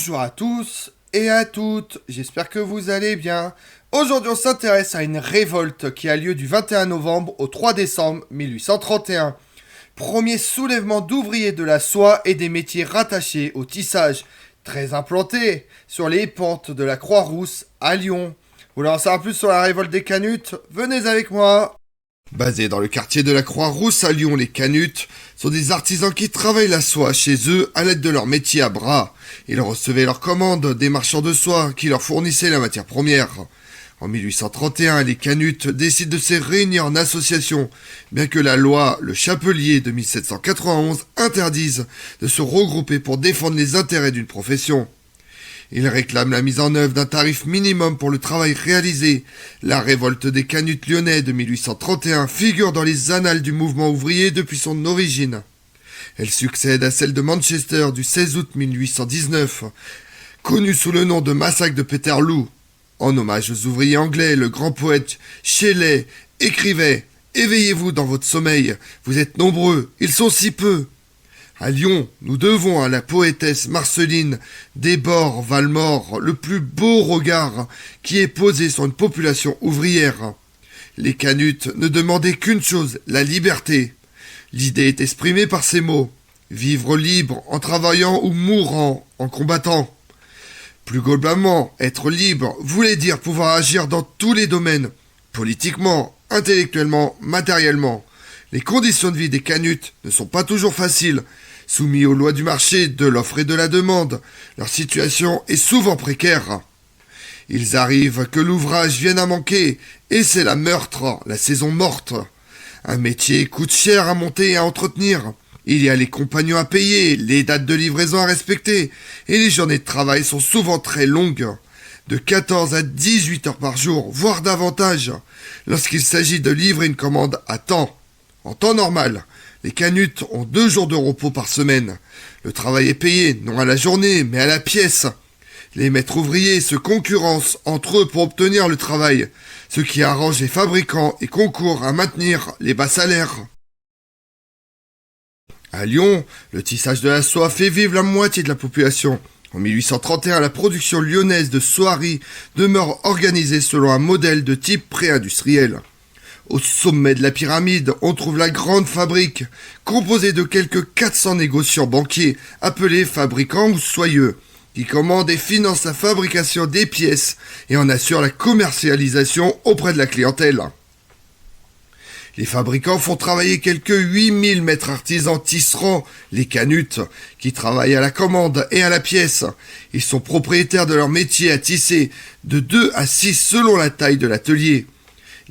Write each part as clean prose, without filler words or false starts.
Bonjour à tous et à toutes, j'espère que vous allez bien. Aujourd'hui on s'intéresse à une révolte qui a lieu du 21 novembre au 3 décembre 1831. Premier soulèvement d'ouvriers de la soie et des métiers rattachés au tissage, très implanté sur les pentes de la Croix-Rousse à Lyon. Vous voulez en savoir plus sur la révolte des Canutes? Venez avec moi. Basés dans le quartier de la Croix-Rousse à Lyon, les Canutes sont des artisans qui travaillent la soie chez eux à l'aide de leur métier à bras. Ils recevaient leurs commandes des marchands de soie qui leur fournissaient la matière première. En 1831, les Canutes décident de se réunir en association, bien que la loi, le Chapelier de 1791, interdise de se regrouper pour défendre les intérêts d'une profession. Ils réclament la mise en œuvre d'un tarif minimum pour le travail réalisé. La révolte des Canutes lyonnais de 1831 figure dans les annales du mouvement ouvrier depuis son origine. Elle succède à celle de Manchester du 16 août 1819, connue sous le nom de massacre de Peterloo. En hommage aux ouvriers anglais, le grand poète Shelley écrivait « Éveillez-vous dans votre sommeil, vous êtes nombreux, ils sont si peu ». À Lyon, nous devons à la poétesse Marceline Desbordes-Valmore le plus beau regard qui est posé sur une population ouvrière. Les Canutes ne demandaient qu'une chose, la liberté. L'idée est exprimée par ces mots. Vivre libre en travaillant ou mourant en combattant. Plus globalement, être libre voulait dire pouvoir agir dans tous les domaines, politiquement, intellectuellement, matériellement. Les conditions de vie des Canutes ne sont pas toujours faciles. Soumis aux lois du marché, de l'offre et de la demande, leur situation est souvent précaire. Ils arrivent que l'ouvrage vienne à manquer, et c'est la meurtre, la saison morte. Un métier coûte cher à monter et à entretenir. Il y a les compagnons à payer, les dates de livraison à respecter, et les journées de travail sont souvent très longues. De 14 à 18 heures par jour, voire davantage, lorsqu'il s'agit de livrer une commande à temps. En temps normal, les Canutes ont 2 jours de repos par semaine. Le travail est payé, non à la journée, mais à la pièce. Les maîtres ouvriers se concurrencent entre eux pour obtenir le travail, ce qui arrange les fabricants et concourt à maintenir les bas salaires. À Lyon, le tissage de la soie fait vivre la moitié de la population. En 1831, la production lyonnaise de soieries demeure organisée selon un modèle de type pré-industriel. Au sommet de la pyramide, on trouve la grande fabrique, composée de quelques 400 négociants banquiers, appelés fabricants ou soyeux, qui commandent et financent la fabrication des pièces et en assurent la commercialisation auprès de la clientèle. Les fabricants font travailler quelques 8000 maîtres artisans tisserands, les Canutes, qui travaillent à la commande et à la pièce. Ils sont propriétaires de leur métier à tisser, de 2 à 6 selon la taille de l'atelier.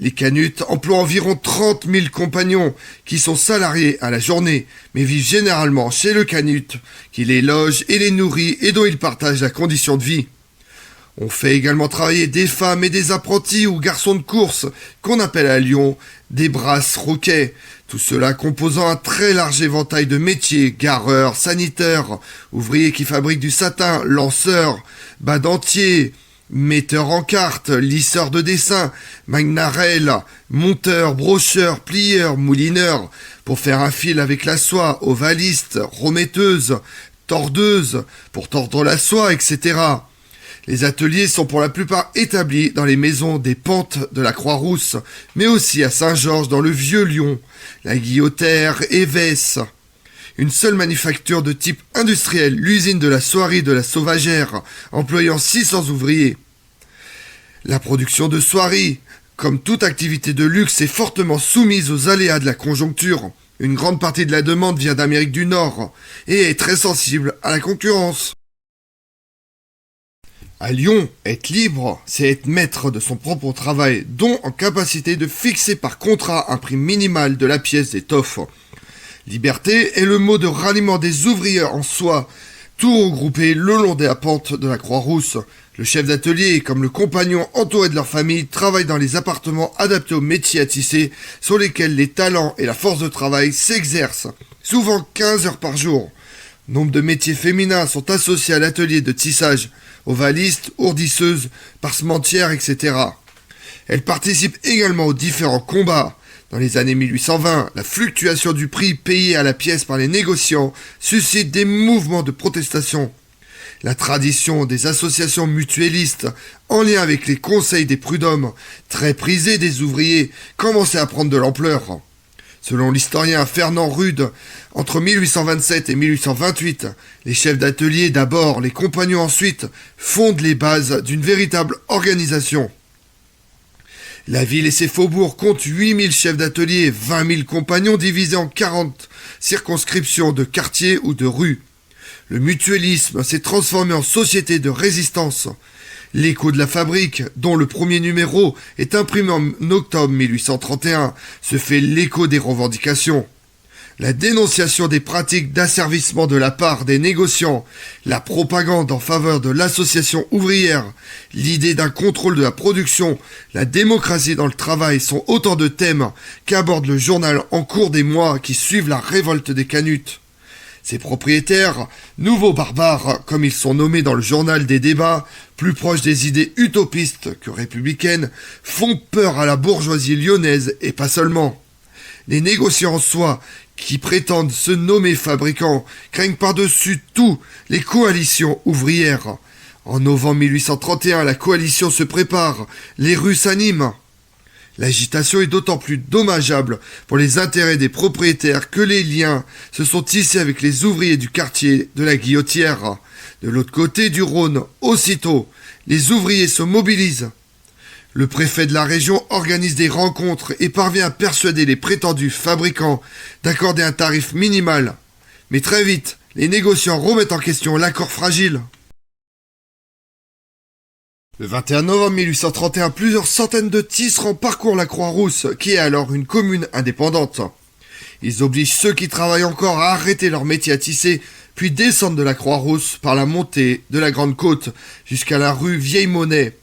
Les Canutes emploient environ 30 000 compagnons qui sont salariés à la journée, mais vivent généralement chez le Canute, qui les loge et les nourrit et dont ils partagent la condition de vie. On fait également travailler des femmes et des apprentis ou garçons de course, qu'on appelle à Lyon des brasses-roquets, tout cela composant un très large éventail de métiers, gareurs, sanitaires, ouvriers qui fabriquent du satin, lanceurs, badentiers, metteurs en carte, lisseurs de dessin, magnarelles, monteurs, brocheurs, plieurs, moulineurs, pour faire un fil avec la soie, ovalistes, remetteuses, tordeuses, pour tordre la soie, etc. Les ateliers sont pour la plupart établis dans les maisons des Pentes de la Croix-Rousse, mais aussi à Saint-Georges dans le Vieux-Lyon, la Guillotière, Évesse. Une seule manufacture de type industriel, l'usine de la soierie de la Sauvagère, employant 600 ouvriers. La production de soieries, comme toute activité de luxe, est fortement soumise aux aléas de la conjoncture. Une grande partie de la demande vient d'Amérique du Nord et est très sensible à la concurrence. À Lyon, être libre, c'est être maître de son propre travail, dont en capacité de fixer par contrat un prix minimal de la pièce d'étoffe. Liberté est le mot de ralliement des ouvriers en soie, tout regroupé le long des pentes de la Croix-Rousse. Le chef d'atelier, comme le compagnon entouré de leur famille, travaille dans les appartements adaptés aux métiers à tisser, sur lesquels les talents et la force de travail s'exercent, souvent 15 heures par jour. Nombre de métiers féminins sont associés à l'atelier de tissage, ovalistes, ourdisseuses, parsementières, etc. Elles participent également aux différents combats. Dans les années 1820, la fluctuation du prix payé à la pièce par les négociants suscite des mouvements de protestation. La tradition des associations mutuellistes, en lien avec les conseils des prud'hommes, très prisés des ouvriers, commençait à prendre de l'ampleur. Selon l'historien Fernand Rude, entre 1827 et 1828, les chefs d'atelier d'abord, les compagnons ensuite, fondent les bases d'une véritable organisation. La ville et ses faubourgs comptent 8000 chefs d'atelier et 20 000 compagnons divisés en 40 circonscriptions de quartiers ou de rues. Le mutuellisme s'est transformé en société de résistance. L'écho de la fabrique, dont le premier numéro est imprimé en octobre 1831, se fait l'écho des revendications. La dénonciation des pratiques d'asservissement de la part des négociants, la propagande en faveur de l'association ouvrière, l'idée d'un contrôle de la production, la démocratie dans le travail sont autant de thèmes qu'aborde le journal en cours des mois qui suivent la révolte des Canutes. Ces propriétaires, nouveaux barbares, comme ils sont nommés dans le journal des débats, plus proches des idées utopistes que républicaines, font peur à la bourgeoisie lyonnaise et pas seulement. Les négociants en soi, qui prétendent se nommer fabricants, craignent par-dessus tout les coalitions ouvrières. En novembre 1831, la coalition se prépare, les rues s'animent. L'agitation est d'autant plus dommageable pour les intérêts des propriétaires que les liens se sont tissés avec les ouvriers du quartier de la Guillotière. De l'autre côté du Rhône, aussitôt, les ouvriers se mobilisent. Le préfet de la région organise des rencontres et parvient à persuader les prétendus fabricants d'accorder un tarif minimal. Mais très vite, les négociants remettent en question l'accord fragile. Le 21 novembre 1831, plusieurs centaines de tisserands parcourent la Croix-Rousse, qui est alors une commune indépendante. Ils obligent ceux qui travaillent encore à arrêter leur métier à tisser, puis descendent de la Croix-Rousse par la montée de la Grande Côte jusqu'à la rue Vieille-Monnaie.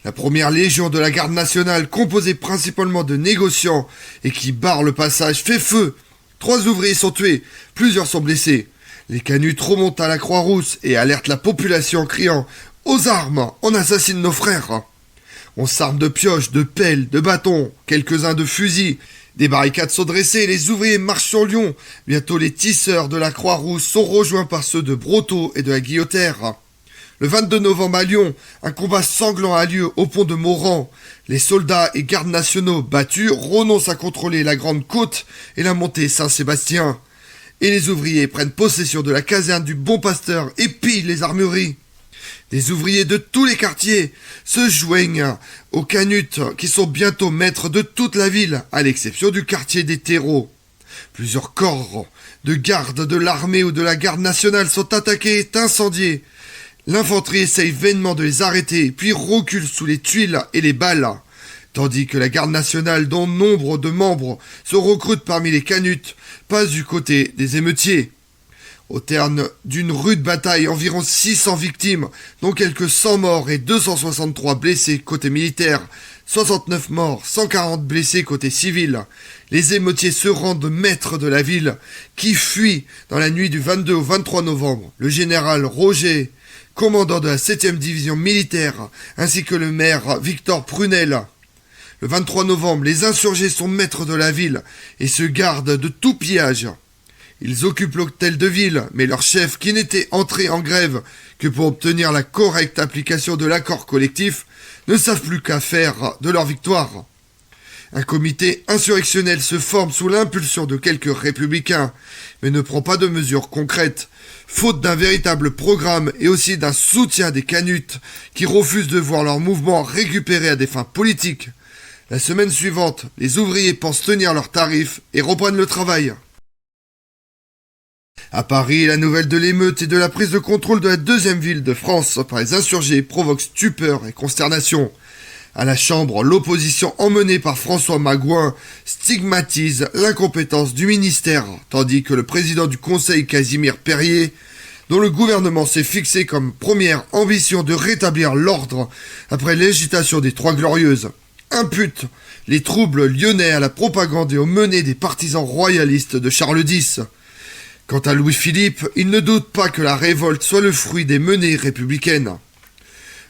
La première légion de la garde nationale, composée principalement de négociants et qui barre le passage, fait feu. 3 ouvriers sont tués, plusieurs sont blessés. Les Canutes remontent à la Croix-Rousse et alertent la population en criant « Aux armes, on assassine nos frères !» On s'arme de pioches, de pelles, de bâtons, quelques-uns de fusils. Des barricades sont dressées et les ouvriers marchent sur Lyon. Bientôt les tisseurs de la Croix-Rousse sont rejoints par ceux de Brotteaux et de la Guillotière. Le 22 novembre à Lyon, un combat sanglant a lieu au pont de Moran. Les soldats et gardes nationaux battus renoncent à contrôler la Grande Côte et la montée Saint-Sébastien. Et les ouvriers prennent possession de la caserne du Bon Pasteur et pillent les armureries. Des ouvriers de tous les quartiers se joignent aux Canutes qui sont bientôt maîtres de toute la ville, à l'exception du quartier des terreaux. Plusieurs corps de garde de l'armée ou de la garde nationale sont attaqués et incendiés. L'infanterie essaye vainement de les arrêter, puis recule sous les tuiles et les balles, tandis que la garde nationale, dont nombre de membres se recrutent parmi les Canutes, passe du côté des émeutiers. Au terme d'une rude bataille, environ 600 victimes, dont quelques 100 morts et 263 blessés côté militaire, 69 morts, 140 blessés côté civil. Les émeutiers se rendent maîtres de la ville, qui fuit dans la nuit du 22 au 23 novembre. Le général Roger, commandant de la 7e division militaire, ainsi que le maire Victor Prunel. Le 23 novembre, les insurgés sont maîtres de la ville et se gardent de tout pillage. Ils occupent l'hôtel de ville, mais leur chef, qui n'était entré en grève que pour obtenir la correcte application de l'accord collectif, ne savent plus qu'à faire de leur victoire. Un comité insurrectionnel se forme sous l'impulsion de quelques républicains, mais ne prend pas de mesures concrètes, faute d'un véritable programme et aussi d'un soutien des Canutes qui refusent de voir leur mouvement récupéré à des fins politiques. La semaine suivante, les ouvriers pensent tenir leurs tarifs et reprennent le travail. À Paris, la nouvelle de l'émeute et de la prise de contrôle de la 2e ville de France par les insurgés provoque stupeur et consternation. À la Chambre, l'opposition emmenée par François Magouin stigmatise l'incompétence du ministère, tandis que le président du Conseil, Casimir Perier, dont le gouvernement s'est fixé comme première ambition de rétablir l'ordre après l'agitation des Trois Glorieuses, impute les troubles lyonnais à la propagande et aux menées des partisans royalistes de Charles X. Quant à Louis-Philippe, il ne doute pas que la révolte soit le fruit des menées républicaines.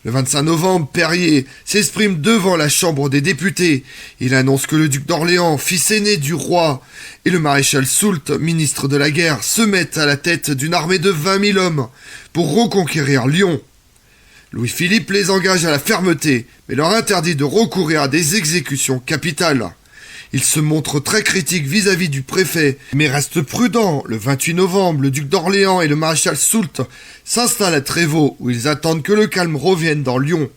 Le 25 novembre, Perrier s'exprime devant la Chambre des députés. Il annonce que le duc d'Orléans, fils aîné du roi, et le maréchal Soult, ministre de la guerre, se mettent à la tête d'une armée de 20 000 hommes pour reconquérir Lyon. Louis-Philippe les engage à la fermeté, mais leur interdit de recourir à des exécutions capitales. Il se montre très critique vis-à-vis du préfet, mais reste prudent. Le 28 novembre, le duc d'Orléans et le maréchal Soult s'installent à Trévaux, où ils attendent que le calme revienne dans Lyon.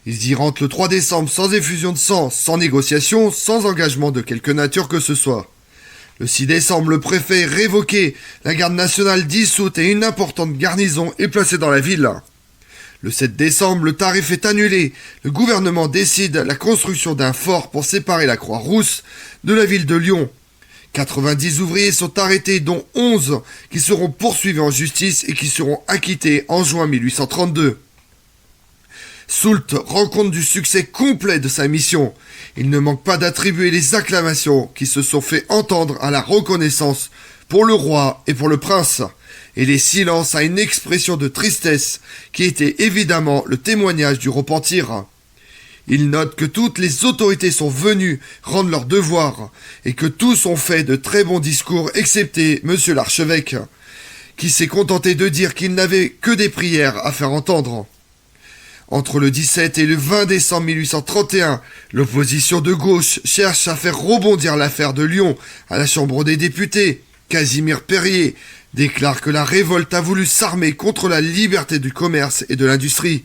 Ils y rentrent le 3 décembre sans effusion de sang, sans négociation, sans engagement de quelque nature que ce soit. Le 6 décembre, le préfet est révoqué, la garde nationale dissoute et une importante garnison est placée dans la ville. Le 7 décembre, le tarif est annulé. Le gouvernement décide la construction d'un fort pour séparer la Croix-Rousse de la ville de Lyon. 90 ouvriers sont arrêtés, dont 11 qui seront poursuivis en justice et qui seront acquittés en juin 1832. Soult rend compte du succès complet de sa mission. Il ne manque pas d'attribuer les acclamations qui se sont fait entendre à la reconnaissance pour le roi et pour le prince, et les silences à une expression de tristesse qui était évidemment le témoignage du repentir. Il note que toutes les autorités sont venues rendre leur devoir et que tous ont fait de très bons discours excepté monsieur l'archevêque, qui s'est contenté de dire qu'il n'avait que des prières à faire entendre. Entre le 17 et le 20 décembre 1831, l'opposition de gauche cherche à faire rebondir l'affaire de Lyon à la Chambre des députés. Casimir Perrier déclare que la révolte a voulu s'armer contre la liberté du commerce et de l'industrie,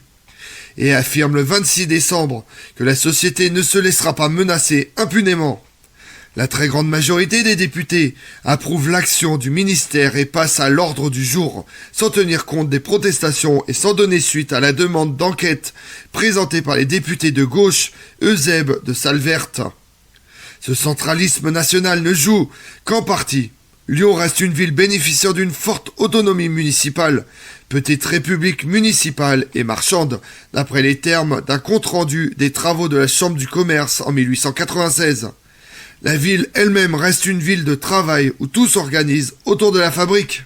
et affirme le 26 décembre que la société ne se laissera pas menacer impunément. La très grande majorité des députés approuve l'action du ministère et passe à l'ordre du jour, sans tenir compte des protestations et sans donner suite à la demande d'enquête présentée par les députés de gauche, Eusèbe de Salverte. Ce centralisme national ne joue qu'en partie. Lyon reste une ville bénéficiant d'une forte autonomie municipale, petite république municipale et marchande, d'après les termes d'un compte-rendu des travaux de la Chambre du commerce en 1896. La ville elle-même reste une ville de travail où tout s'organise autour de la fabrique.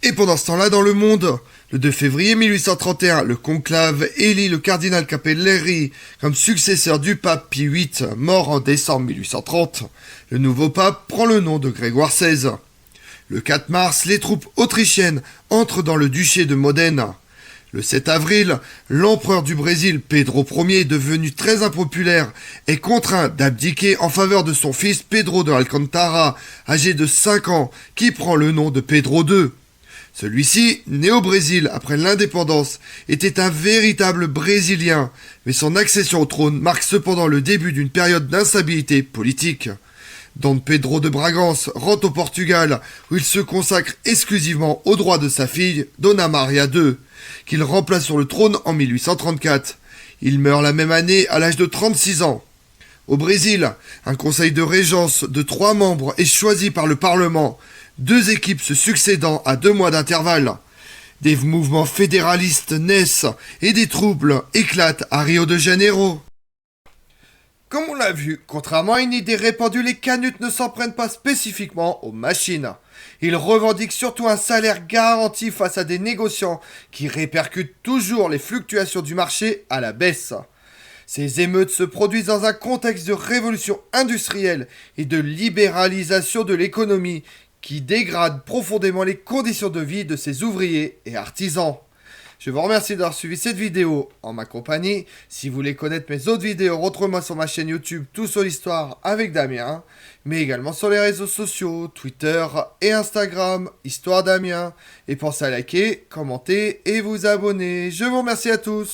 Et pendant ce temps-là, dans le monde, le 2 février 1831, le conclave élit le cardinal Capelleri comme successeur du pape Pie VIII, mort en décembre 1830. Le nouveau pape prend le nom de Grégoire XVI. Le 4 mars, les troupes autrichiennes entrent dans le duché de Modène. Le 7 avril, l'empereur du Brésil, Pedro Ier, devenu très impopulaire, est contraint d'abdiquer en faveur de son fils Pedro de Alcântara, âgé de 5 ans, qui prend le nom de Pedro II. Celui-ci, né au Brésil après l'indépendance, était un véritable Brésilien, mais son accession au trône marque cependant le début d'une période d'instabilité politique. Don Pedro de Bragance rentre au Portugal, où il se consacre exclusivement aux droits de sa fille, Dona Maria II, qu'il remplace sur le trône en 1834. Il meurt la même année à l'âge de 36 ans. Au Brésil, un conseil de régence de 3 membres est choisi par le Parlement, 2 équipes se succédant à 2 mois d'intervalle. Des mouvements fédéralistes naissent et des troubles éclatent à Rio de Janeiro. Comme on l'a vu, contrairement à une idée répandue, les canuts ne s'en prennent pas spécifiquement aux machines. Ils revendiquent surtout un salaire garanti face à des négociants qui répercutent toujours les fluctuations du marché à la baisse. Ces émeutes se produisent dans un contexte de révolution industrielle et de libéralisation de l'économie qui dégrade profondément les conditions de vie de ces ouvriers et artisans. Je vous remercie d'avoir suivi cette vidéo en ma compagnie. Si vous voulez connaître mes autres vidéos, retrouvez-moi sur ma chaîne YouTube Tout sur l'Histoire avec Damien, mais également sur les réseaux sociaux, Twitter et Instagram, Histoire Damien. Et pensez à liker, commenter et vous abonner. Je vous remercie à tous.